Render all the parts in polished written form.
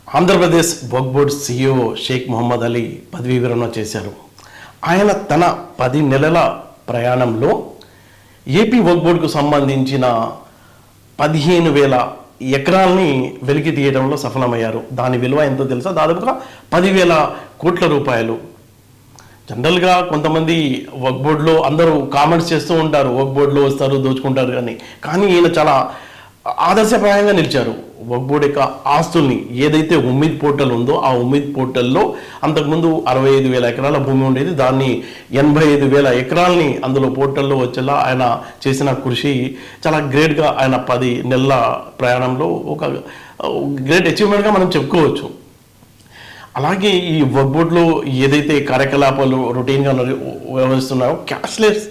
ఆంధ్రప్రదేశ్ వక్ఫ్ board CEO Sheikh Mohammed Ali పదవీ విరమణ చేశారు. ఆయన తన 10 నెలల ప్రయాణంలో ఏపీ వక్ఫ్ బోర్డుకు సంబంధించిన 15,000 ఎకరాల్ని వెలికి తీయడంలో సఫలమయ్యారు. దాని విలువ ఎంతో తెలుసా? దాదాపుగా 10,000 కోట్ల రూపాయలు. జనరల్గా కొంతమంది వక్ఫ్ బోర్డులో అందరూ కామెంట్స్ చేస్తూ ఉంటారు, వక్ఫ్ బోర్డులో వస్తారు దోచుకుంటారు కానీ ఈయన చాలా ఆదర్శప్రాయంగా నిలిచారు. వక్ఫ్ బోర్డు యొక్క ఆస్తుల్ని ఏదైతే ఉమ్మీద్ పోర్టల్ ఉందో ఆ ఉమ్మీద్ పోర్టల్లో అంతకుముందు 65,000 ఎకరాల భూమి ఉండేది. దాన్ని 85,000 ఎకరాలని అందులో పోర్టల్లో వచ్చేలా ఆయన చేసిన కృషి చాలా గ్రేట్గా ఆయన 10 నెలల ప్రయాణంలో ఒక గ్రేట్ అచీవ్మెంట్గా మనం చెప్పుకోవచ్చు. అలాగే ఈ వక్ఫ్ బోర్డులో ఏదైతే కార్యకలాపాలు రొటీన్గా వ్యవహరిస్తున్నారో క్యాష్లెస్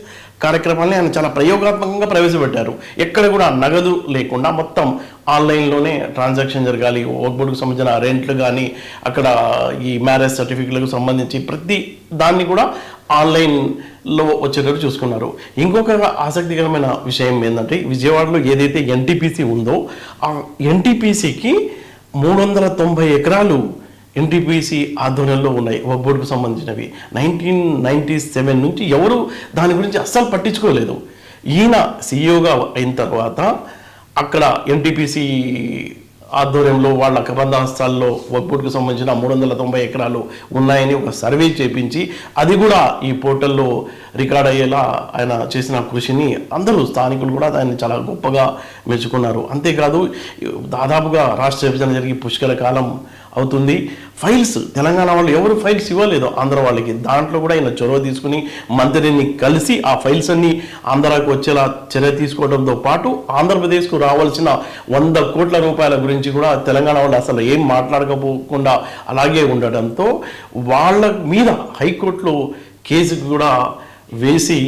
కార్యక్రమాన్ని ఆయన చాలా ప్రయోగాత్మకంగా ప్రవేశపెట్టారు. ఎక్కడ కూడా నగదు లేకుండా మొత్తం ఆన్లైన్లోనే ట్రాన్సాక్షన్ జరగాలి. వక్ఫ్ బోర్డుకు సంబంధించిన రెంట్లు కానీ అక్కడ ఈ మ్యారేజ్ సర్టిఫికెట్లకు సంబంధించి ప్రతి దాన్ని కూడా ఆన్లైన్లో వచ్చేటట్టు చూసుకున్నారు. ఇంకొక ఆసక్తికరమైన విషయం ఏంటంటే విజయవాడలో ఏదైతే ఎన్టీపీసీ ఉందో ఆ ఎన్టీపీసీకి 390 ఎకరాలు ఎన్టీపీసీ ఆధ్వర్యంలో ఉన్నాయి వక్ఫ్ బోర్డుకు సంబంధించినవి. 1997 నుంచి ఎవరు దాని గురించి అస్సలు పట్టించుకోలేదు. ఈయన సీఈఓగా అయిన తర్వాత అక్కడ ఎన్టీపీసీ ఆధ్వర్యంలో వాళ్ళ కబంధాస్తాల్లో వక్ఫ్ బోర్డుకు సంబంధించిన 390 ఎకరాలు ఉన్నాయని ఒక సర్వే చేపించి అది కూడా ఈ పోర్టల్లో రికార్డ్ అయ్యేలా ఆయన చేసిన కృషిని అందరూ స్థానికులు కూడా ఆయన చాలా గొప్పగా మెచ్చుకున్నారు. అంతేకాదు దాదాపుగా రాష్ట్ర విభజన జరిగి పుష్కర కాలం అవుతుంది. ఫైల్స్ తెలంగాణ వాళ్ళు ఎవరు ఫైల్స్ ఇవ్వలేదు ఆంధ్ర వాళ్ళకి. దాంట్లో కూడా ఆయన చొరవ తీసుకుని మంత్రిని కలిసి ఆ ఫైల్స్ అన్ని ఆంధ్రాకు వచ్చేలా చర్య తీసుకోవడంతో పాటు ఆంధ్రప్రదేశ్కు రావాల్సిన 100 కోట్ల రూపాయల గురించి కూడా తెలంగాణ వాళ్ళు అసలు ఏం మాట్లాడకపోకుండా అలాగే ఉండడంతో వాళ్ళ మీద హైకోర్టులో కేసు కూడా వేసి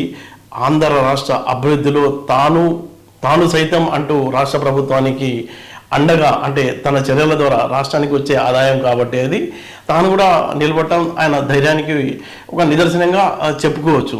ఆంధ్ర రాష్ట్ర అభివృద్ధిలో తాను సైతం అంటూ రాష్ట్ర ప్రభుత్వానికి అండగా అంటే తన చర్యల ద్వారా రాష్ట్రానికి వచ్చే ఆదాయం కాబట్టి అది తాను కూడా నిలబడటం ఆయన ధైర్యానికి ఒక నిదర్శనంగా చెప్పుకోవచ్చు.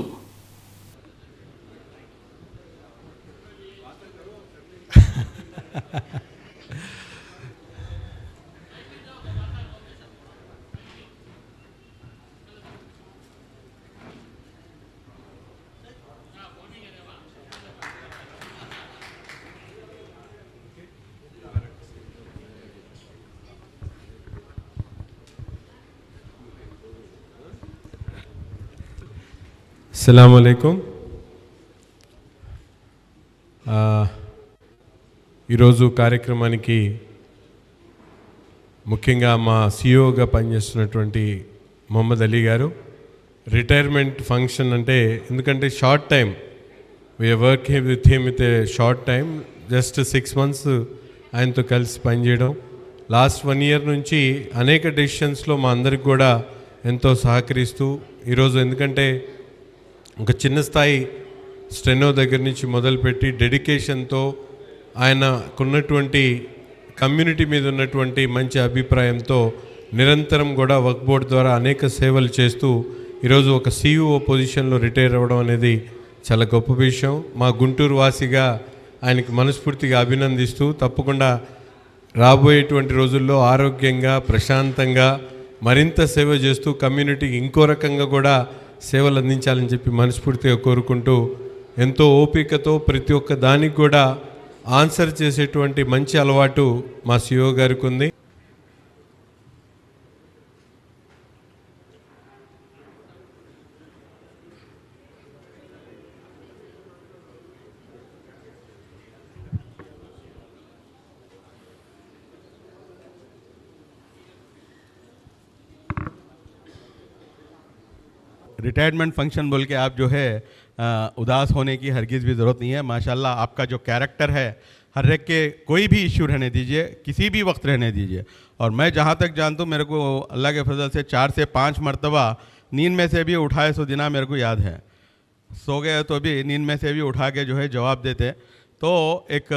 अस्सलाम वालेकुम. ఈరోజు కార్యక్రమానికి ముఖ్యంగా మా సీఈఓగా పనిచేస్తున్నటువంటి మొహమ్మద్ అలీ గారు రిటైర్మెంట్ ఫంక్షన్ అంటే ఎందుకంటే short time we're work with him with a short time just 6 months ఆయనతో కలిసి పనిచేయడం. లాస్ట్ 1 year నుంచి అనేక డెసిషన్స్లో మా అందరికి కూడా ఎంతో సహకరిస్తూ ఈరోజు ఎందుకంటే ఒక చిన్న స్థాయి స్టెనో దగ్గర నుంచి మొదలుపెట్టి డెడికేషన్తో ఆయనకున్నటువంటి కమ్యూనిటీ మీద ఉన్నటువంటి మంచి అభిప్రాయంతో నిరంతరం కూడా వక్ఫ్ బోర్డు ద్వారా అనేక సేవలు చేస్తూ ఈరోజు ఒక సీఈఓ పొజిషన్లో రిటైర్ అవ్వడం అనేది చాలా గొప్ప విషయం. మా గుంటూరు వాసిగా ఆయనకి మనస్ఫూర్తిగా అభినందిస్తూ తప్పకుండా రాబోయేటువంటి రోజుల్లో ఆరోగ్యంగా ప్రశాంతంగా మరింత సేవ చేస్తూ కమ్యూనిటీకి ఇంకో రకంగా కూడా సేవలు అందించాలని చెప్పి మనస్ఫూర్తిగా కోరుకుంటూ ఎంతో ఓపికతో ప్రతి ఒక్క దానికి కూడా ఆన్సర్ చేసేటువంటి మంచి అలవాటు మా సీఈఓ గారికి ఉంది. रिटायरमेंट फंक्शन बोल के आप जो है उदास होने की हरगिज़ भी ज़रूरत नहीं है. माशाल्लाह आपका जो कैरेक्टर है हर एक के कोई भी इश्यू रहने दीजिए, किसी भी वक्त रहने दीजिए. और मैं जहाँ तक जानता हूँ मेरे को अल्लाह के फजल से 4 से 5 मरतबा नींद में से भी उठाए सो दिना मेरे को याद है. सो गए तो भी नींद में से भी उठा के जो है जवाब देते. तो एक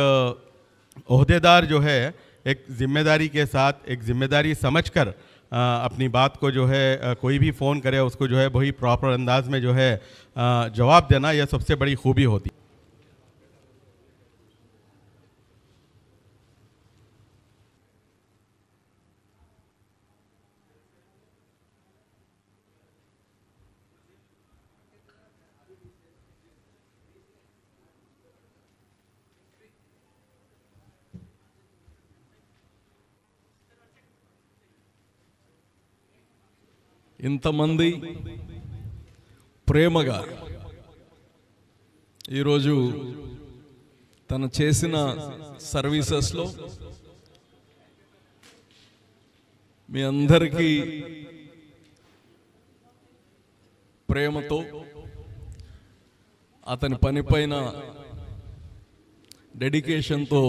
ओहदेदार जो है एक ज़िम्मेदारी के साथ एक ज़िम्मेदारी समझकर अपनी बात को जो है कोई भी फ़ोन करे उसको जो है वही प्रॉपर अंदाज में जो है जवाब देना, यह सबसे बड़ी खूबी होती. ఇంతమంది ప్రేమగా ఈరోజు తను చేసిన సర్వీసెస్లో మీ అందరికీ ప్రేమతో అతని పనిపైన డెడికేషన్తో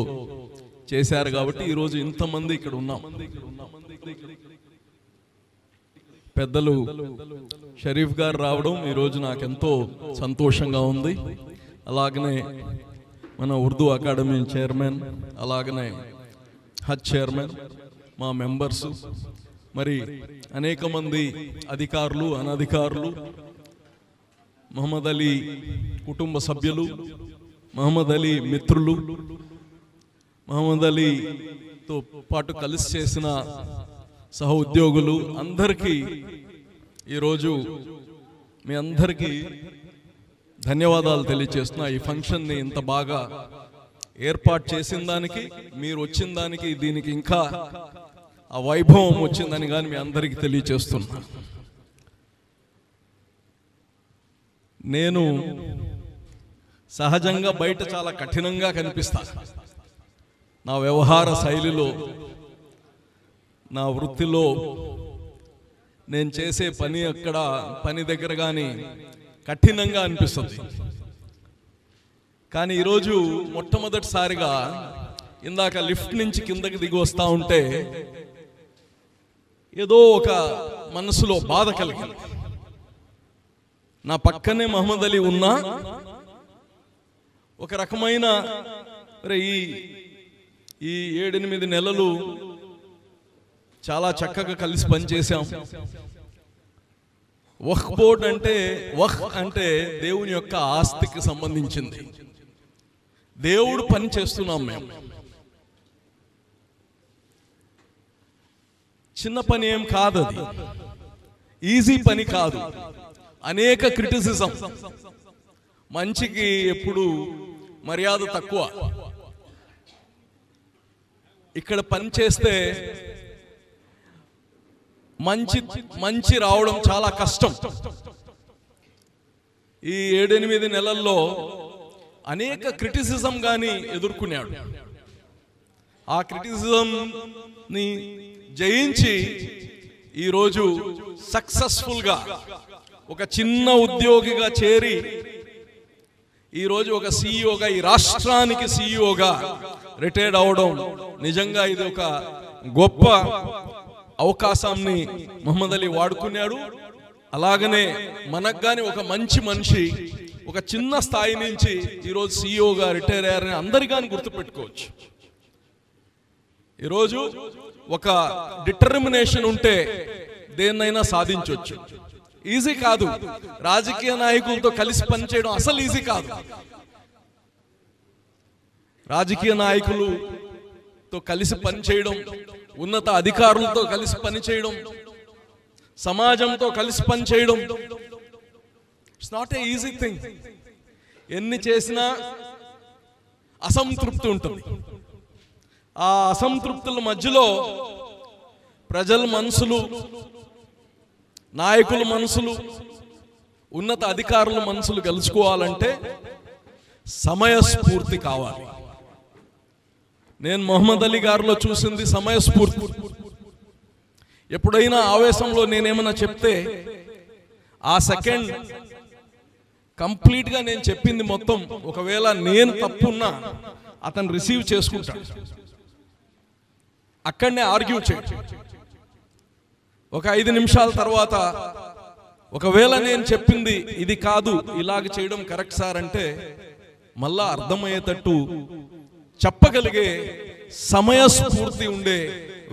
చేశారు కాబట్టి ఈరోజు ఇంతమంది ఇక్కడ ఉన్నాం. పెద్దలు షరీఫ్ గారు రావడం ఈరోజు నాకెంతో సంతోషంగా ఉంది. అలాగనే మన ఉర్దూ అకాడమీ చైర్మన్, అలాగనే హజ్ చైర్మన్, మా మెంబర్సు, మరి అనేక మంది అధికారులు, అనధికారులు, మహమ్మద్ అలీ కుటుంబ సభ్యులు, మహమ్మద్ అలీ మిత్రులు, మహమ్మద్ అలీతో పాటు కలిసి చేసిన సహ ఉద్యోగులు అందరికీ ఈరోజు మీ అందరికీ ధన్యవాదాలు తెలియజేస్తున్నా. ఈ ఫంక్షన్ని ఇంత బాగా ఏర్పాటు చేసిన దానికి, మీరు వచ్చిన దానికి, దీనికి ఇంకా ఆ వైభవం వచ్చిందని కానీ మీ అందరికీ తెలియజేస్తున్నా. నేను సహజంగా బయట చాలా కఠినంగా కనిపిస్తా. నా వ్యవహార శైలిలో, నా వృత్తిలో, నేను చేసే పని దగ్గర కానీ కఠినంగా అనిపిస్తుంది. కానీ ఈరోజు మొట్టమొదటిసారిగా ఇందాక లిఫ్ట్ నుంచి కిందకి దిగి వస్తూ ఉంటే ఏదో ఒక మనసులో బాధ కలిగింది. నా పక్కనే మహమ్మద్ అలీ ఉన్నా ఒక రకమైన ఈ 7-8 నెలలు చాలా చక్కగా కలిసి పనిచేశాం. వక్ఫ్ బోర్డ్ అంటే దేవుని యొక్క ఆస్తికి సంబంధించింది. దేవుడు పని చేస్తున్నాం. మేము చిన్న పని ఏం కాదు, అది ఈజీ పని కాదు. అనేక క్రిటిసిజం, మంచికి ఎప్పుడు మర్యాద తక్కువ. ఇక్కడ పని చేస్తే మంచి రావడం చాలా కష్టం. ఈ 7-8 నెలల్లో అనేక క్రిటిసిజం గాని ఎదుర్కొన్నాడు. ఆ క్రిటిసిజం ని జయించి ఈరోజు సక్సెస్ఫుల్ గా ఒక చిన్న ఉద్యోగిగా చేరి ఈరోజు ఒక సీఈఓగా, ఈ రాష్ట్రానికి సీఈఓగా రిటైర్డ్ అవడం నిజంగా ఇది ఒక గొప్ప అవకాశాన్ని మహమ్మద్ అలీ వాడుకున్నాడు. అలాగనే మనకు కానీ ఒక మంచి మనిషి ఒక చిన్న స్థాయి నుంచి ఈరోజు సీఈఓగా రిటైర్ అయ్యారని అందరికీ గుర్తుపెట్టుకోవచ్చు. ఈరోజు ఒక డిటర్మినేషన్ ఉంటే దేన్నైనా సాధించవచ్చు. ఈజీ కాదు. రాజకీయ నాయకులతో కలిసి పనిచేయడం అసలు ఈజీ కాదు. రాజకీయ నాయకులతో కలిసి పనిచేయడం, ఉన్నత అధికారులతో కలిసి పనిచేయడం, సమాజంతో కలిసి పనిచేయడం, it's not a easy thing. ఎన్ని చేసినా అసంతృప్తి ఉంటుంది. ఆ అసంతృప్తుల మధ్యలో ప్రజల మనసులు, నాయకుల మనసులు, ఉన్నత అధికారుల మనసులు గెలుచుకోవాలంటే సమయస్ఫూర్తి కావాలి. నేను మహమ్మద్ అలీ గారిలో చూసింది సమయస్ఫూర్తి. ఎప్పుడైనా ఆవేశంలో నేనేమన్నా చెప్తే ఆ సెకండ్ కంప్లీట్గా నేను చెప్పింది మొత్తం, ఒకవేళ నేను తప్పున్నా అతను రిసీవ్ చేసుకుంటాడు. అక్కడనే ఆర్గ్యూ చేయడు. ఒక 5 నిమిషాల తర్వాత ఒకవేళ నేను చెప్పింది ఇది కాదు, ఇలాగ చేయడం కరెక్ట్ సార్ అంటే మళ్ళా అర్థమయ్యేటట్టు చెప్పగలిగే సమయస్ఫూర్తి ఉండే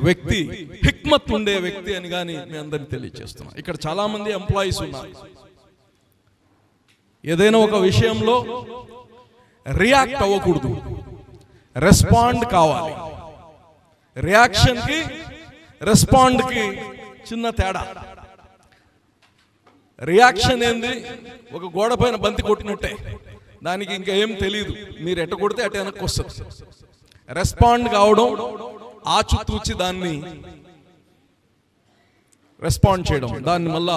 వ్యక్తి, హిక్మత్ ఉండే వ్యక్తి అని కానీ మీ అందరినీ తెలియజేస్తున్నా. ఇక్కడ చాలా మంది ఎంప్లాయీస్ ఉన్నారు. ఏదైనా ఒక విషయంలో రియాక్ట్ అవ్వకూడదు, రెస్పాండ్ కావాలి. రియాక్షన్ కి రెస్పాండ్ కి చిన్న తేడా. రియాక్షన్ ఏంది? ఒక గోడ పైన బంతి కొట్టినట్టే, దానికి ఇంకా ఏం తెలియదు, మీరు ఎట్ట కొడితే అటు వెనక్కి వస్తుంది. రెస్పాండ్ కావడం ఆచితూచి దాన్ని రెస్పాండ్ చేయడం, దాన్ని మళ్ళా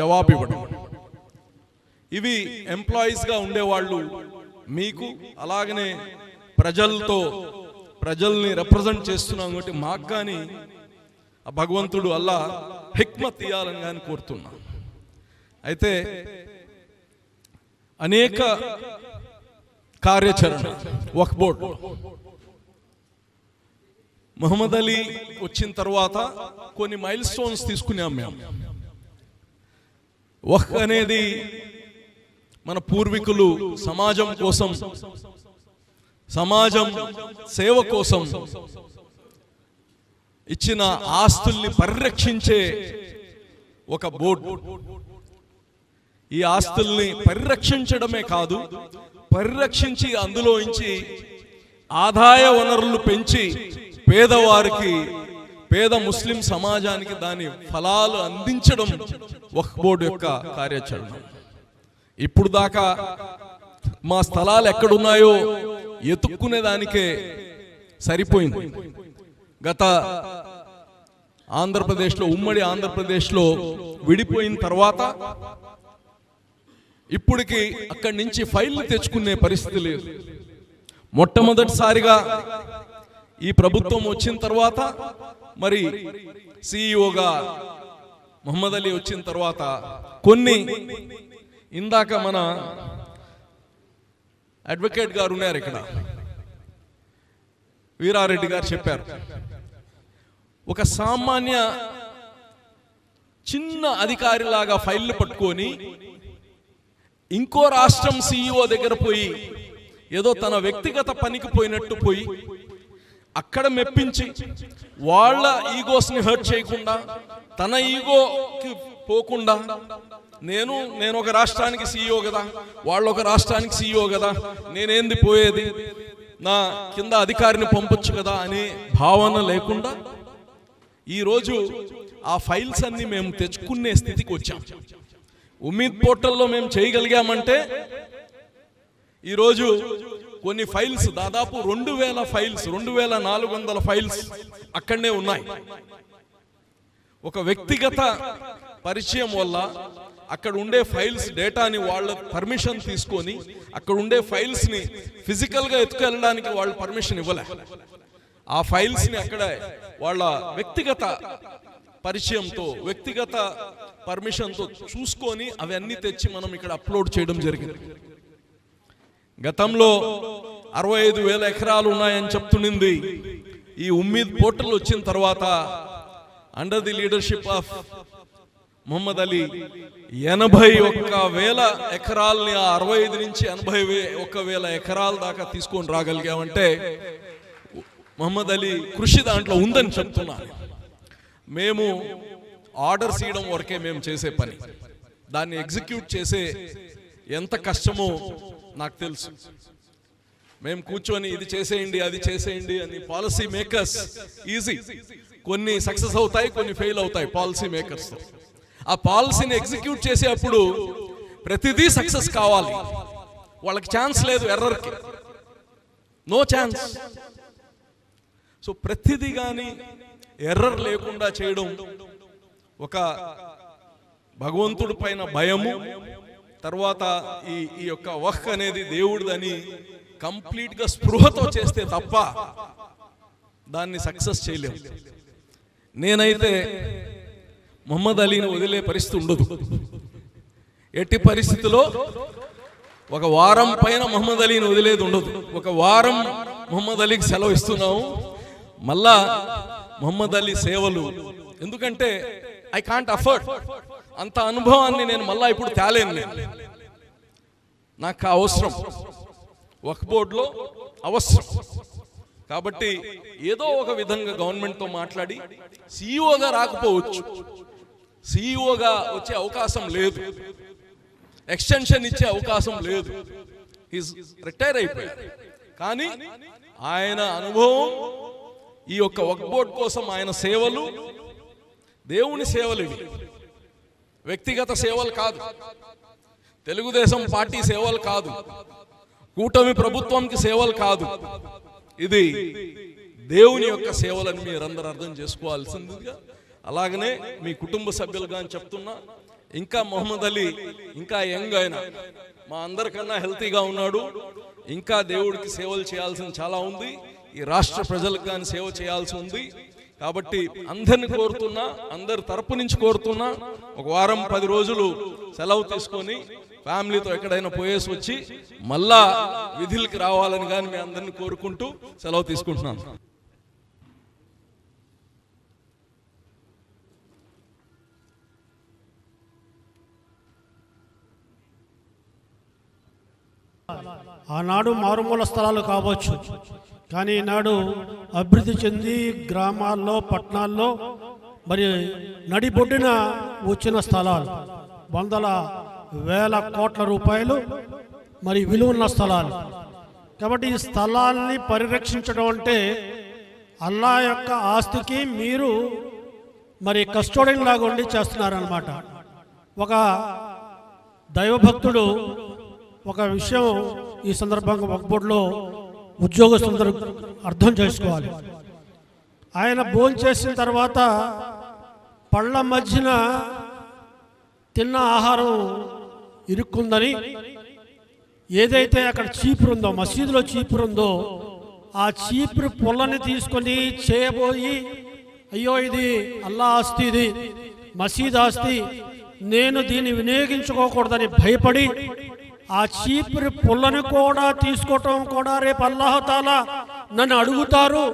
జవాబు ఇవ్వడం. ఇవి ఎంప్లాయీస్గా ఉండేవాళ్ళు మీకు, అలాగనే ప్రజల్ని రిప్రజెంట్ చేస్తున్నాం కాబట్టి మాకు కానీ ఆ భగవంతుడు అల్లా హిక్మత్ ఇయ్యాలని కానీ కోరుతున్నా. అయితే అనేక కార్యాచరణ వక్ఫ్ బోర్డు మహమ్మద్ అలీ వచ్చిన తర్వాత కొన్ని మైల్ స్టోన్స్ తీసుకున్నాం మేము. వక్ఫ్ అనేది మన పూర్వీకులు సమాజం కోసం, సమాజం సేవ కోసం ఇచ్చిన ఆస్తుల్ని పరిరక్షించే ఒక బోర్డు. ఈ ఆస్తుల్ని పరిరక్షించడమే కాదు, పరిరక్షించి అందులోంచి ఆదాయ వనరులు పెంచి పేదవారికి, పేద ముస్లిం సమాజానికి దాని ఫలాలు అందించడం వక్ఫ్ బోర్డు యొక్క కార్యాచరణ. ఇప్పుడు దాకా మా స్థలాలు ఎక్కడున్నాయో ఎతుక్కునే దానికే సరిపోయింది. గత ఆంధ్రప్రదేశ్లో, ఉమ్మడి ఆంధ్రప్రదేశ్లో విడిపోయిన తర్వాత ఇప్పటికి అక్కడి నుంచి ఫైళ్లు తెచ్చుకునే పరిస్థితి లేదు. మొట్టమొదటిసారిగా ఈ ప్రభుత్వం వచ్చిన తర్వాత, మరి సిఇఓగా మహమ్మద్ అలీ వచ్చిన తర్వాత కొన్ని, ఇందాక మన అడ్వకేట్ గారు ఉన్నారు ఇక్కడ, వీరారెడ్డి గారు చెప్పారు, ఒక సామాన్య చిన్న అధికారిలాగా ఫైళ్లు పట్టుకొని ఇంకో రాష్ట్రం సిఇఓ దగ్గర పోయి ఏదో తన వ్యక్తిగత పనికి పోయినట్టు పోయి అక్కడ మెప్పించి వాళ్ళ ఈగోస్ని హర్ట్ చేయకుండా, తన ఈగోకి పోకుండా, నేను ఒక రాష్ట్రానికి సిఇఓ కదా, వాళ్ళు ఒక రాష్ట్రానికి సిఇఓ కదా, నేనేంది పోయేది, నా కింద అధికారిని పంపొచ్చు కదా అనే భావన లేకుండా ఈరోజు ఆ ఫైల్స్ అన్ని మేము తెచ్చుకునే స్థితికి వచ్చాం. ఉమీద్ పోర్టల్లో మేము చేయగలిగామంటే ఈరోజు కొన్ని ఫైల్స్, దాదాపు 2000 ఫైల్స్, 2400 ఫైల్స్ అక్కడనే ఉన్నాయి. ఒక వ్యక్తిగత పరిచయం వల్ల అక్కడ ఉండే ఫైల్స్ డేటాని వాళ్ళ పర్మిషన్ తీసుకొని, అక్కడ ఉండే ఫైల్స్ ని ఫిజికల్ గా ఎత్తుకెళ్ళడానికి వాళ్ళు పర్మిషన్ ఇవ్వలే. ఆ ఫైల్స్ ని అక్కడ వాళ్ళ వ్యక్తిగత పరిచయంతో, వ్యక్తిగత పర్మిషన్తో చూసుకొని అవన్నీ తెచ్చి మనం ఇక్కడ అప్లోడ్ చేయడం జరిగింది. గతంలో 65,000 ఎకరాలు ఉన్నాయని చెప్తునింది. ఈ ఉమ్మీద్ పోర్టల్ వచ్చిన తర్వాత under the leadership of Mohammed Ali 81,000 ఎకరాలని, ఆ 65 నుంచి 81,000 ఎకరాల దాకా తీసుకొని రాగలిగామంటే మహమ్మద్ అలీ కృషి దాంట్లో ఉందని చెప్తున్నాను. మేము ఆర్డర్స్ ఇవ్వడం వరకే మేము చేసే పని, దాన్ని ఎగ్జిక్యూట్ చేసే ఎంత కష్టమో నాకు తెలుసు. మేము కూర్చొని ఇది చేసేయండి, అది చేసేయండి అని, పాలసీ మేకర్స్ ఈజీ, కొన్ని సక్సెస్ అవుతాయి, కొన్ని ఫెయిల్ అవుతాయి పాలసీ మేకర్స్. ఆ పాలసీని ఎగ్జిక్యూట్ చేసేటప్పుడు ప్రతిదీ సక్సెస్ కావాలి, వాళ్ళకి ఛాన్స్ లేదు, ఎర్రర్కి నో ఛాన్స్. సో ప్రతిదీ కానీ ఎర్రర్ లేకుండా చేయడం ఒక భగవంతుడి పైన భయము, తర్వాత ఈ యొక్క వక్ఫ్ అనేది దేవుడిదని కంప్లీట్ గా స్పృహతో చేస్తే తప్ప దాన్ని సక్సెస్ చేయలేము. నేనైతే మహమ్మద్ అలీని వదిలే పరిస్థితి ఉండదు. ఎట్టి పరిస్థితిలో ఒక వారం పైన మహమ్మద్ అలీని వదిలేది ఉండదు. ఒక వారం మహమ్మద్ అలీకి సెలవు ఇస్తున్నాము, మళ్ళా మహమ్మద్ అలీ సేవలు, ఎందుకంటే ఐ కాంట్ అఫోర్డ్ అంత అనుభవాన్ని నేను మళ్ళా ఇప్పుడు తేలేను. నేను నాకు అవసరం, వక్ఫ్ బోర్డులో అవసరం. కాబట్టి ఏదో ఒక విధంగా గవర్నమెంట్తో మాట్లాడి, సిఇఓగా రాకపోవచ్చు, సిఇఓగా వచ్చే అవకాశం లేదు, ఎక్స్టెన్షన్ ఇచ్చే అవకాశం లేదు, రిటైర్ అయిపోయారు. కానీ ఆయన అనుభవం, ఈ యొక్క వక్ఫ్ బోర్డు కోసం ఆయన సేవలు దేవుని సేవలు, ఇవి వ్యక్తిగత సేవలు కాదు, తెలుగుదేశం పార్టీ సేవలు కాదు, కూటమి ప్రభుత్వంకి సేవలు కాదు, ఇది దేవుని యొక్క సేవలని మీరందరూ అర్థం చేసుకోవాల్సిందిగా అలాగనే మీ కుటుంబ సభ్యులుగా అని చెప్తున్నా. ఇంకా మొహమ్మద్ అలీ ఇంకా యంగ్ ఆయన, మా అందరికన్నా హెల్తీగా ఉన్నాడు. ఇంకా దేవుడికి సేవలు చేయాల్సింది చాలా ఉంది. ఈ రాష్ట్ర ప్రజలకు కానీ సేవ చేయాల్సి ఉంది. కాబట్టి అందరిని కోరుతున్నా, అందరి తరపు నుంచి కోరుతున్నా, ఒక వారం 10 రోజులు సెలవు తీసుకొని ఫ్యామిలీతో ఎక్కడైనా పోయేసి వచ్చి మళ్ళా విధులకి రావాలని కానీ మీ అందరిని కోరుకుంటూ సెలవు తీసుకుంటున్నాను. ఆనాడు మారుమూల స్థలాలు కావచ్చు, కానీ ఈనాడు అభివృద్ధి చెంది గ్రామాల్లో, పట్టణాల్లో మరి నడిబొడ్డున వచ్చిన స్థలాలు, వందల వేల కోట్ల రూపాయలు మరి విలువన్న స్థలాలు. కాబట్టి ఈ స్థలాల్ని పరిరక్షించడం అంటే అల్లా యొక్క ఆస్తికి మీరు మరి కస్టోడియన్ లాగా ఉండి చేస్తున్నారన్నమాట. ఒక దైవభక్తుడు ఒక విషయం ఈ సందర్భంగా వక్ఫ్ బోర్డులో ఉద్యోగస్తులందరూ అర్థం చేసుకోవాలి. ఆయన భోంచేసిన తర్వాత పళ్ళ మధ్యన తిన్న ఆహారం ఇరుక్కుందని, ఏదైతే అక్కడ చీపురు ఉందో, మసీదులో చీపురు ఉందో, ఆ చీపురు పొల్లని తీసుకొని చేయబోయి, అయ్యో ఇది అల్లా ఆస్తి, ఇది మసీద్ ఆస్తి, నేను దీన్ని వినియోగించుకోకూడదని భయపడి ఆ చీపురు పుల్లను కూడా తీసుకోవటం కూడా రేపు అల్లాహ్ తాలా నన్ను అడుగుతారు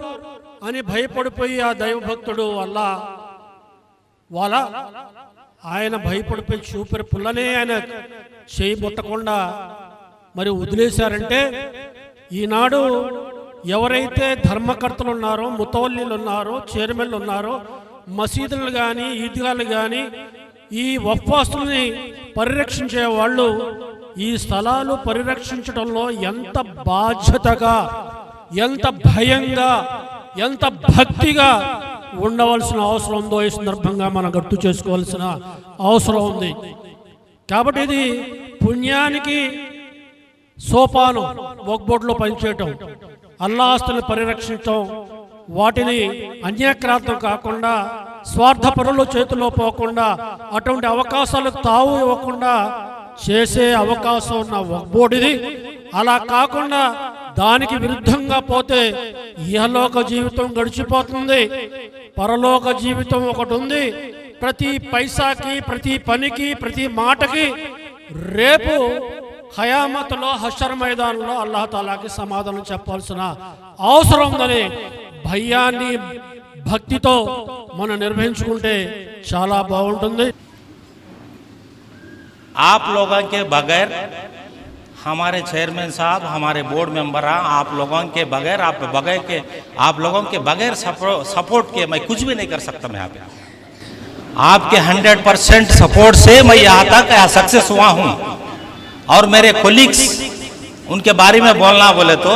అని భయపడిపోయి ఆ దైవభక్తుడు ఆయన భయపడిపోయి చీపురు పుల్లనే ఆయన చేయి ముట్టకుండా మరి వదిలేశారంటే, ఈనాడు ఎవరైతే ధర్మకర్తలు ఉన్నారో, ముతవల్లీలు ఉన్నారో, చైర్మన్లు ఉన్నారో, మసీదులు కానీ ఈద్గాలు కానీ ఈ వక్ఫాస్తుల్ని పరిరక్షించే వాళ్ళు ఈ స్థలాలు పరిరక్షించడంలో ఎంత బాధ్యతగా, ఎంత భయంగా, ఎంత భక్తిగా ఉండవలసిన అవసరం ఉందో ఈ సందర్భంగా మనం గుర్తు చేసుకోవాల్సిన అవసరం ఉంది. కాబట్టి ఇది పుణ్యానికి సోపానం. వక్ఫ్ బోర్డులో పనిచేయటం, అల్లా ఆస్తులను పరిరక్షించడం, వాటిని అన్యాక్రాంతం కాకుండా, స్వార్థపరుల చేతిలో పోకుండా, అటువంటి అవకాశాలకు తావు ఇవ్వకుండా చేసే అవకాశం ఉన్న వక్ఫ్ బోర్డు ఇది. అలా కాకుండా దానికి విరుద్ధంగా పోతే ఇహలోక జీవితం గడిచిపోతుంది, పరలోక జీవితం ఒకటి ఉంది. ప్రతి పైసాకి, ప్రతి పనికి, ప్రతి మాటకి రేపు ఖయామతులో, హషర్ మైదానంలో అల్లాహ్ తాలాకి సమాధానం చెప్పాల్సిన అవసరం ఉందని భయాన్ని, భక్తితో మనం నిర్వహించుకుంటే చాలా బాగుంటుంది. आप लोगों के बगैर, हमारे चेयरमैन साहब, हमारे बोर्ड मेंबर, आप लोगों के बगैर, आप लोगों के बगैर सपोर्ट के मैं कुछ भी नहीं कर सकता। मैं यहाँ पे आपके 100% सपोर्ट से मैं यहाँ तक सक्सेस हुआ हूँ। और मेरे कोलीग्स, उनके बारे में बोलना बोले तो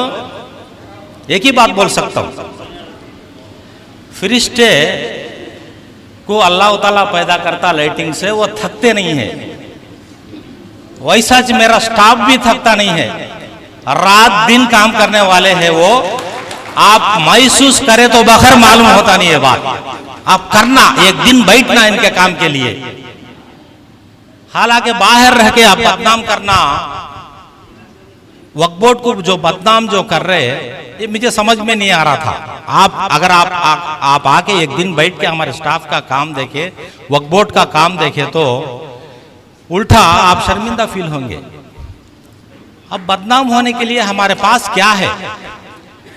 एक ही बात बोल सकता हूँ, फरिश्ते को अल्लाह ताला पैदा करता लाइटिंग से, वो थकते नहीं है। वैसा मेरा स्टाफ भी थकता नहीं है, रात दिन काम करने वाले हैं वो। आप महसूस करें तो बखर मालूम होता नहीं है बात, आप करना, एक दिन बैठना इनके काम के लिए। हालांकि बाहर रह के आप बदनाम करना, वक्फ बोर्ड को जो बदनाम जो कर रहे हैं, ये मुझे समझ में नहीं आ रहा था। अगर आप आके एक दिन बैठ के हमारे स्टाफ का काम देखे, वक्फ बोर्ड का काम देखे, तो उल्टा आप शर्मिंदा फील होंगे। अब बदनाम होने के लिए हमारे पास क्या है?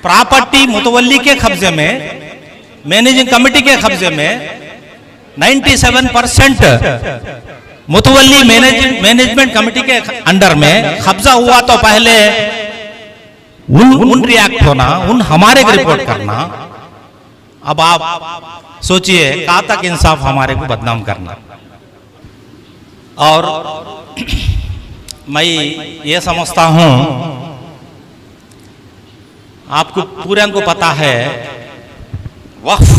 प्रॉपर्टी मुतवल्ली के कब्जे में, मैनेजिंग कमेटी के कब्जे में 97% मुतवल्ली मैनेजमेंट कमेटी के अंडर में कब्जा हुआ। तो पहले उन रिएक्ट होना, उन हमारे को रिपोर्ट करना। अब आप सोचिए कहाँ तक इंसाफ हमारे को बदनाम करना। और मैं ये समझता हूँ, आपको पूरे को पता है, Waqf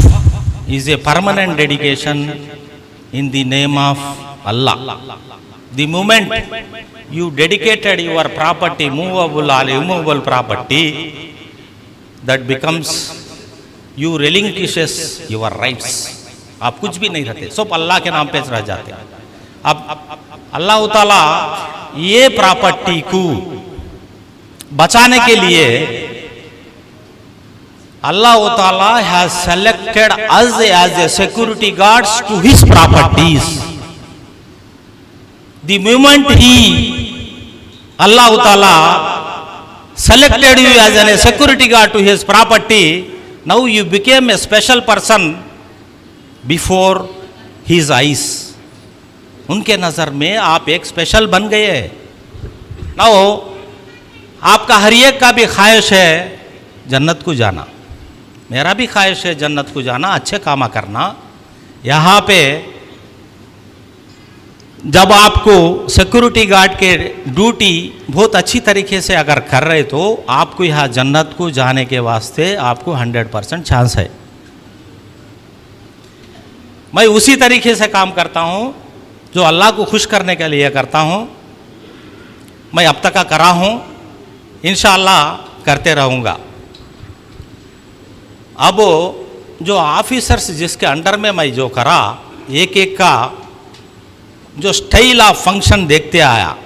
is a permanent dedication in the name of Allah. The moment you dedicated your property, movable or immovable property, that becomes, you relinquishes your rights. आप कुछ भी नहीं रहते, सब अल्लाह के नाम पे रह जाते। अब अल्लाह ताला ये प्रॉपर्टी को बचाने के लिए अल्लाह ताला has selected us as a security guards to his properties. The moment he Allah Ta'ala selected you as a security guard to his property, now you became a special person before his eyes. उनके नज़र में आप एक special बन गए। Now आपका हर एक का भी ख्वाहिश है जन्नत को जाना, मेरा भी ख्वाहिश है जन्नत को जाना, अच्छे काम करना। यहाँ पे जब आपको सिक्योरिटी गार्ड के ड्यूटी बहुत अच्छी तरीके से अगर कर रहे तो आपको यहाँ जन्नत को जाने के वास्ते आपको 100% चांस है। मैं उसी तरीके से काम करता हूँ जो अल्लाह को खुश करने के लिए करता हूँ। मैं अब तक का करा हूँ, इंशाअल्लाह करते रहूँगा। अब जो ऑफिसर्स जिसके अंडर में मैं जो करा, एक एक का जो स्टाइल ऑफ फंक्शन देखते आया,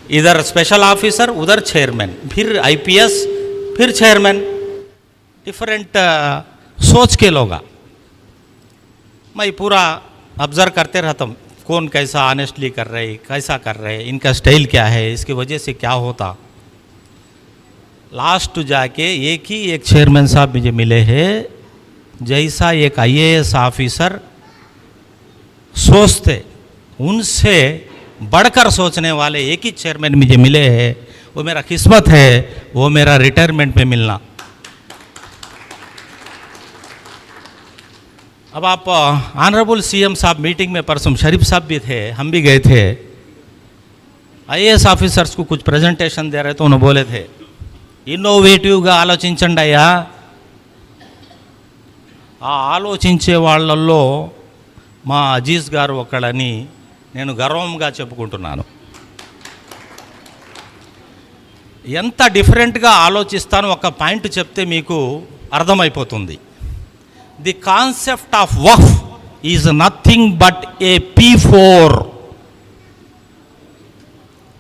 इधर स्पेशल ऑफिसर, उधर चेयरमैन, फिर आईपीएस, फिर चेयरमैन, डिफरेंट सोच के लोग। मैं पूरा ऑब्जर्व करते रहता हूँ कौन कैसा ऑनेस्टली कर रहे, कैसा कर रहे, इनका स्टाइल क्या है, इसकी वजह से क्या होता। लास्ट जाके एक ही एक चेयरमैन साहब मुझे मिले हैं, जैसा एक आईएएस ऑफिसर सोचते उनसे बढ़कर सोचने वाले एक ही चेयरमैन मुझे मिले हैं। वो मेरा किस्मत है, वो मेरा रिटायरमेंट में मिलना। अब आप ऑनरेबल सीएम साहब मीटिंग में परसों शरीफ साहब भी थे, हम भी गए थे। आईएएस ऑफिसर्स को कुछ प्रेजेंटेशन दे रहे तो उन्होंने बोले थे ఇన్నోవేటివ్గా ఆలోచించండి అయ్యా, ఆ ఆలోచించే వాళ్ళల్లో మా అజీజ్ గారు ఒకళ్ళని నేను గర్వంగా చెప్పుకుంటున్నాను. ఎంత డిఫరెంట్గా ఆలోచిస్తాను ఒక పాయింట్ చెప్తే మీకు అర్థమైపోతుంది. The concept of Waqf is nothing but A P4.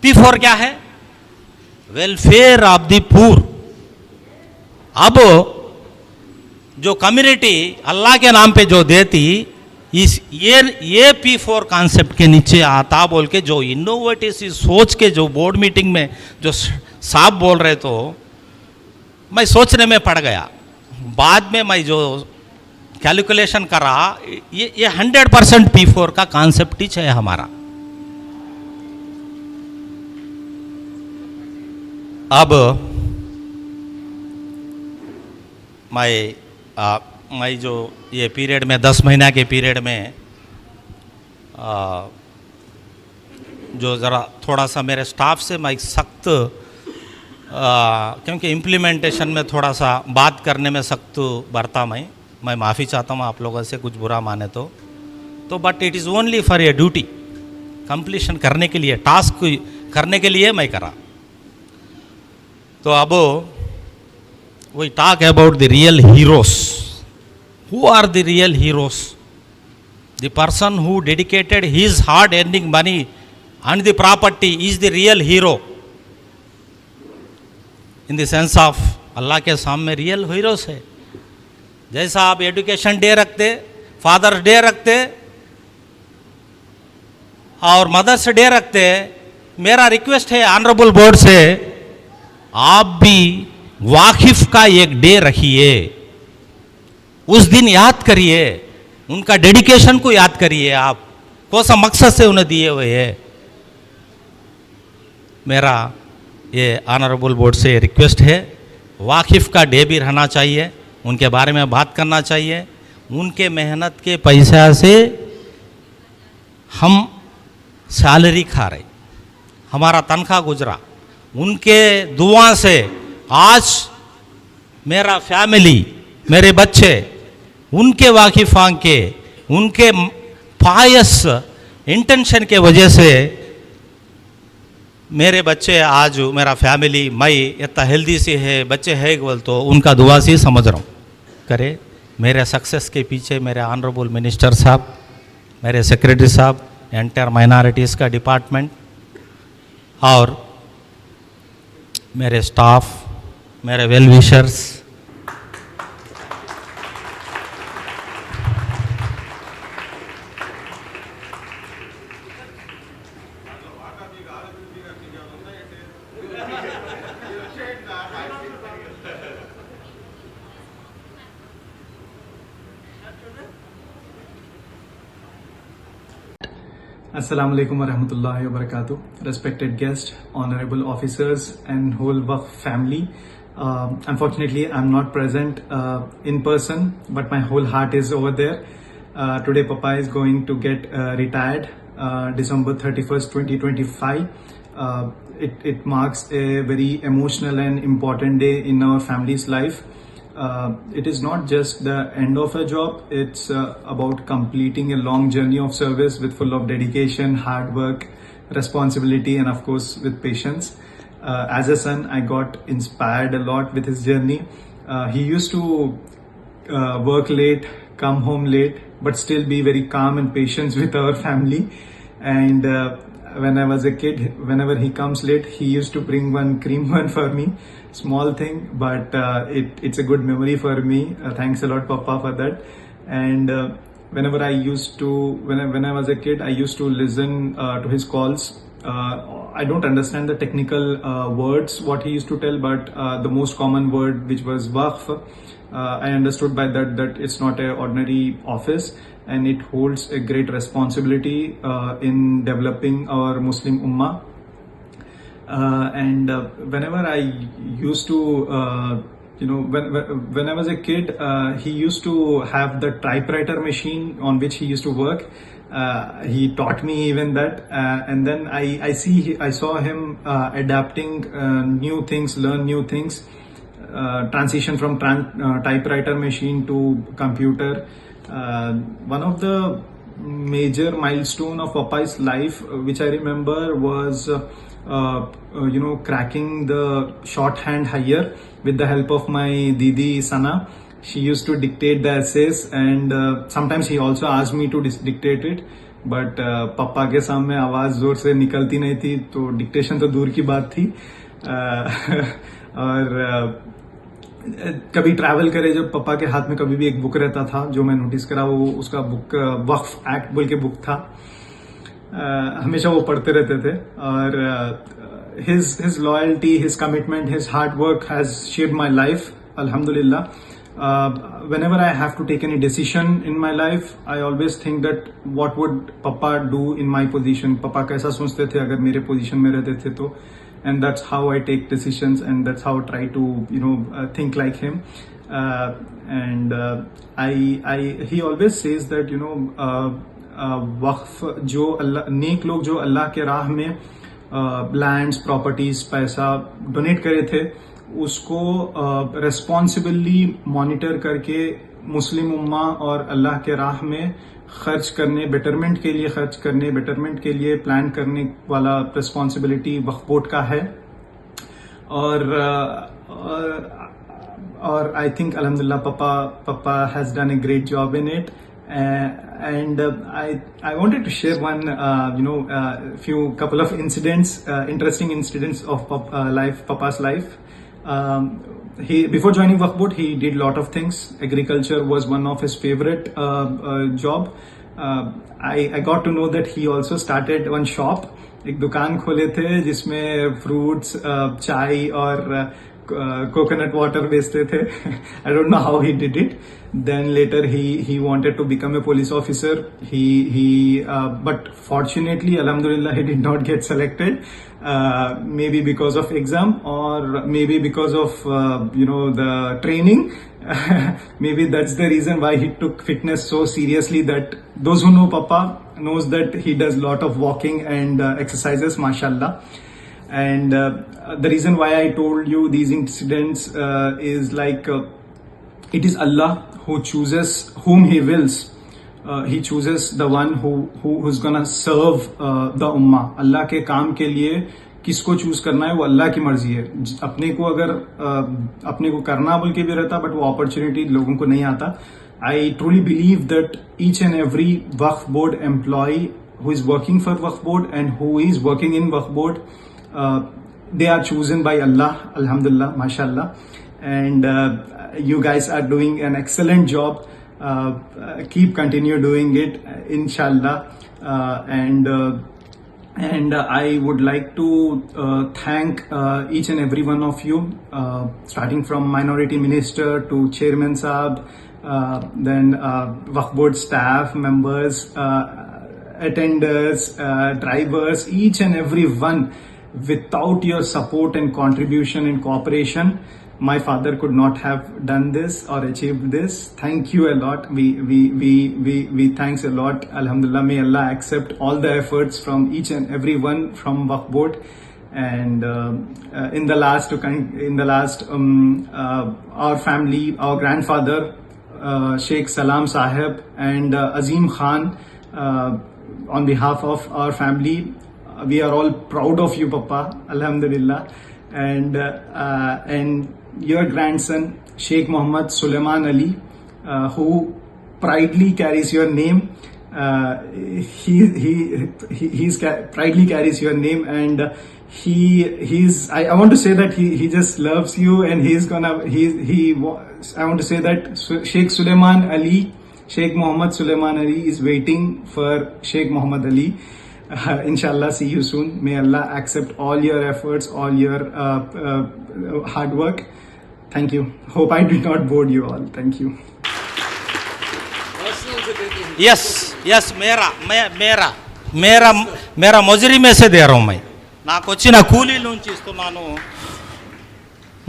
P4 क्या है? वेलफेयर ऑफ द पूर. अब जो कम्युनिटी अल्लाह के नाम पे जो देती, इस ये P4 कॉन्सेप्ट के नीचे आता बोल के जो इनोवेटिव सी सोच के जो बोर्ड मीटिंग में जो साहब बोल रहे तो मैं सोचने में पड़ गया. बाद में मैं जो कैलकुलेशन करा, ये 100% P4 का कॉन्सेप्ट ही है हमारा. अब मैं जो ये पीरियड में 10 महीना के पीरियड में जो ज़रा थोड़ा सा मेरे स्टाफ से मैं सख्त, क्योंकि इम्प्लीमेंटेशन में थोड़ा सा बात करने में सख्त बरता मैं माफ़ी चाहता हूँ आप लोगों से, कुछ बुरा माने तो but it is only for a duty, completion करने के लिए, टास्क करने के लिए मैं करा. तो अब we talk about the real heroes. Who are the real heroes? The person who dedicated his hard earning money and the property is the real hero. In the sense of अल्लाह के सामने real heroes है. जैसा आप education day रखते, fathers day रखते और mother's day रखते, मेरा रिक्वेस्ट है ऑनरेबल बोर्ड से, आप भी वाकिफ का एक डे रखिए. उस दिन याद करिए, उनका डेडिकेशन को याद करिए, आप कौन सा मकसद से उन्हें दिए हुए है. मेरा ये ऑनरेबल बोर्ड से रिक्वेस्ट है, वाकिफ का डे भी रहना चाहिए, उनके बारे में बात करना चाहिए. उनके मेहनत के पैसा से हम सैलरी खा रहे, हमारा तनख्वाह गुजरा, उनके दुआ से आज मेरा फैमिली, मेरे बच्चे, उनके वाकिफ़ान के, उनके पायस इंटेंशन के वजह से मेरे बच्चे आज, मेरा फैमिली, मैं इतना हेल्दी से है, बच्चे है बोल तो उनका दुआ से समझ रहा हूँ. करे मेरे सक्सेस के पीछे मेरे ऑनरेबल मिनिस्टर साहब, मेरे सेक्रेटरी साहब, एंटायर माइनॉरिटीज़ का डिपार्टमेंट और मेरे स्टाफ, मेरे well wishers, Assalamu alaikum wa rahmatullahi wa barakatuh. Respected guests, honorable officers and whole Waqf family. Unfortunately, I'm not present in person, but my whole heart is over there. Today, Papa is going to get retired December 31st, 2025. It marks a very emotional and important day in our family's life. It is not just the end of a job, it's about completing a long journey of service with full of dedication, hard work, responsibility, and of course with patience. As a son, I got inspired a lot with his journey. He used to work late, come home late, but still be very calm and patient with our family. And when I was a kid, whenever he comes late, he used to bring one cream bun for me. Small thing, but it's a good memory for me. Thanks a lot, Papa, for that. And whenever I used to, when I was a kid, I used to listen to his calls. I don't understand the technical words what he used to tell, but the most common word, which was waqf, I understood by that it's not an ordinary office, and it holds a great responsibility in developing our Muslim Ummah. And whenever I used to, when I was a kid, he used to have the typewriter machine on which he used to work. He taught me even that, and then I saw him adapting new things, learn new things, transition from typewriter machine to computer. One of the major milestone of Papa's life, which I remember, was cracking the shorthand higher with the help of my Didi Sana. She used to dictate the essays, and sometimes he also asked me to dictate it, but पापा के सामने आवाज जोर से निकलती नहीं थी, तो डिक्टेशन तो दूर की बात थी. और कभी ट्रैवल करे, जब पापा के हाथ में कभी भी एक बुक रहता था, जो मैं नोटिस करा, वो उसका बुक वक्फ एक्ट बोल के बुक था. हमेशा वो पढ़ते रहते थे, और his loyalty, his commitment, his hard work has shaped my life, alhamdulillah. Whenever I have to take any decision in my life, I always think that what would Papa do in my position, Papa कैसा सोचते थे अगर मेरे position में रहते थे तो, and that's how I take decisions, and that's how I try to think like him. And he always says that वक्फ जो अल्लाह, नेक लोग जो अल्लाह के राह में लैंड्स, प्रॉपर्टीज, पैसा डोनेट करे थे, उसको रेस्पॉन्सिबली मॉनिटर करके मुस्लिम उम्मा और अल्लाह के राह में खर्च करने, बेटरमेंट के लिए खर्च करने, बेटरमेंट के लिए प्लान करने वाला रेस्पॉन्सिबिलिटी वक्फ बोर्ड का है. और आई थिंक अल्हम्दुलिल्लाह पापा has done a great job in it. And I wanted to share one couple of incidents, interesting incidents of Papa's life. Before joining Waqf Board, he did a lot of things. Agriculture was one of his favorite job. I got to know that he also started one shop. एक दुकान खोले थे जिसमें fruits, चाय और coconut water बेचते थे. I don't know how he did it. Then later he wanted to become a police officer. But fortunately, alhamdulillah, he did not get selected. Maybe because of exam, or maybe because of the training. Maybe that's the reason why he took fitness so seriously, that those who know Papa knows that he does lot of walking and exercises, mashallah. And the reason why I told you these incidents is like it is Allah who chooses whom He wills. He chooses the one who's gonna serve the ummah. Allah के काम के लिए किसको choose करना है वो अल्लाह की मर्जी है. अपने को अगर अपने को करना बोल के भी रहता, बट वो अपॉर्चुनिटी लोगों को नहीं आता. I truly believe that each and every Waqf board employee who is working for Waqf board and who is working in Waqf board, they are chosen by Allah, alhamdulillah, mashallah, and you guys are doing an excellent job. Keep continue doing it, inshallah, and I would like to thank each and every one of you, starting from Minority Minister to Chairman Saab, then Waqf Board staff members, attenders, drivers, each and every one. Without your support and contribution and cooperation, my father could not have done this or achieved this. Thank you a lot. We thanks a lot. Alhamdulillah, may Allah accept all the efforts from each and every one from Waqf Board. And in the last, our family, our grandfather, Sheikh Salam Sahib and Azim Khan, on behalf of our family, we are all proud of you, Papa. Alhamdulillah. And your grandson, Sheikh Muhammad Sulaiman Ali, who proudly carries your name. He's proudly carries your name, and I want to say that he just loves you, and I want to say that Sheikh Sulaiman Ali, Sheikh Muhammad Sulaiman Ali is waiting for Sheikh Muhammad Ali. Inshallah, see you soon. May Allah accept all your efforts, all your hard work. Thank you. Hope I did not bore you all. Thank you. Yes मेरा मजूरी में से दे रहा हूँ मैं నాకు వచ్చిన కూలీ నుంచి ఇస్తున్నాను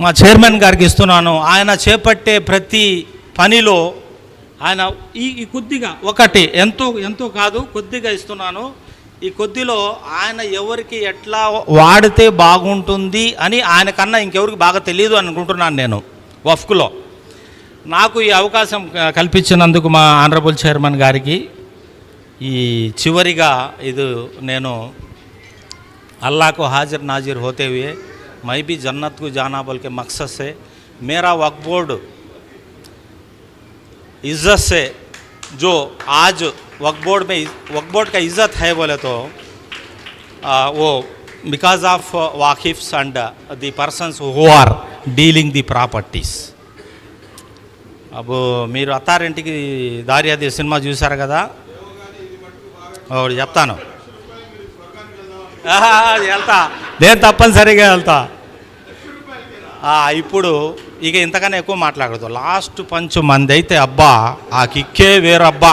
మా చైర్మన్ గారికి ఇస్తున్నాను ఆయన చేపట్టే ప్రతి పనిలో ఆయన ఈ కొద్దిగా ఒకటి ఎంతో కాదు కొద్దిగా ఇస్తున్నాను ఈ కొద్దిలో ఆయన ఎవరికి ఎట్లా వాడితే బాగుంటుంది అని ఆయన కన్నా ఇంకెవరికి బాగా తెలియదు అనుకుంటున్నాను నేను వఫ్కులో నాకు ఈ అవకాశం కల్పించినందుకు మా ఆనరబుల్ చైర్మన్ గారికి ఈ చివరిగా ఇది నేను अल्लाह को हाजिर नाजिर होते हुए मैं भी जन्नत को जाना बोल के मकसद से मेरा वक्फ बोर्ड इज़्ज़त से जो आज वक्फ बोर्ड का इज़्ज़त है बोले तो वो because of waqifs and the persons who are dealing the properties अब మీరు అత్తారింటికి దారి అది సినిమా చూశారు కదా ఒకటి చెప్తాను వెళ్తా నేను తప్పనిసరిగా వెళ్తా ఇప్పుడు ఇక ఇంతకన్నా ఎక్కువ మాట్లాడదు లాస్ట్ పంచ్ మంది అయితే అబ్బా ఆ కిక్కే వేరబ్బా